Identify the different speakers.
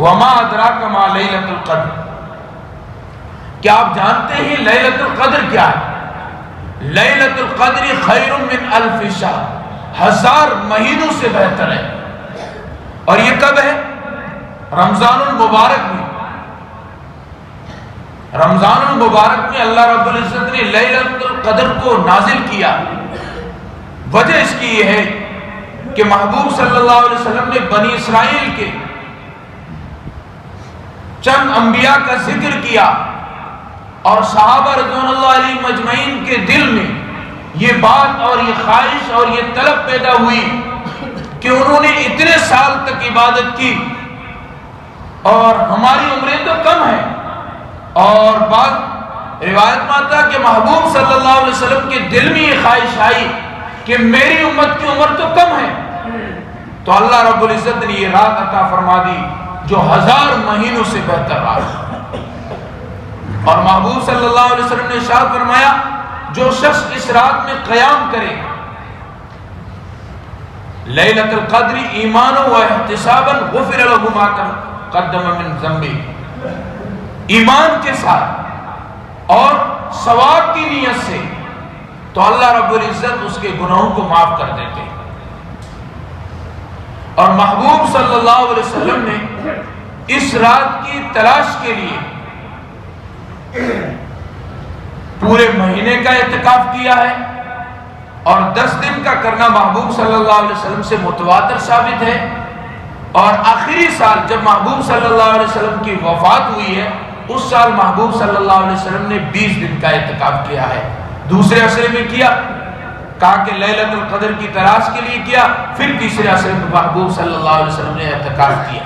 Speaker 1: وما ادراک ما لیلۃ القدر، کیا آپ جانتے ہیں لیلۃ القدر کیا ہے؟ لیلۃ القدر خیر من الف شہر، 1000 مہینوں سے بہتر ہے۔ اور یہ کب ہے؟ رمضان المبارک میں۔ رمضان المبارک میں اللہ رب العزت نے لیلۃ القدر کو نازل کیا۔ وجہ اس کی یہ ہے کہ محبوب صلی اللہ علیہ وسلم نے بنی اسرائیل کے چند انبیاء کا ذکر کیا، اور صحابہ رضوان اللہ علیہ مجمعین کے دل میں یہ بات اور یہ خواہش اور یہ طلب پیدا ہوئی کہ انہوں نے اتنے سال تک عبادت کی اور ہماری عمریں تو کم ہیں، اور بعض روایت میں آتا کہ محبوب صلی اللہ علیہ وسلم کے دل میں یہ خواہش آئی کہ میری امت کی عمر تو کم ہے، تو اللہ رب العزت نے یہ رات عطا فرما دی جو 1000 مہینوں سے بہتر رات۔ اور محبوب صلی اللہ علیہ وسلم نے ارشاد فرمایا جو شخص اس رات میں قیام کرے لیلۃ القدر ایمانا و احتسابا غفر له ما قدم من ذنبه، ایمان کے ساتھ اور ثواب کی نیت سے، تو اللہ رب العزت اس کے گناہوں کو معاف کر دیتے ہیں۔ اور محبوب صلی اللہ علیہ وسلم نے اس رات کی تلاش کے لیے پورے مہینے کا اعتکاف کیا ہے، اور 10 دن کا کرنا محبوب صلی اللہ علیہ وسلم سے متواتر ثابت ہے۔ اور آخری سال جب محبوب صلی اللہ علیہ وسلم کی وفات ہوئی ہے، اس سال محبوب صلی اللہ علیہ وسلم نے 20 دن کا اعتکاف کیا ہے۔ دوسرے عشرے میں کیا، کہا کہ لیلۃ القدر کی تلاش کے لیے کیا، پھر تیسرے عشرے میں محبوب صلی اللہ علیہ وسلم نے اعتکاف کیا۔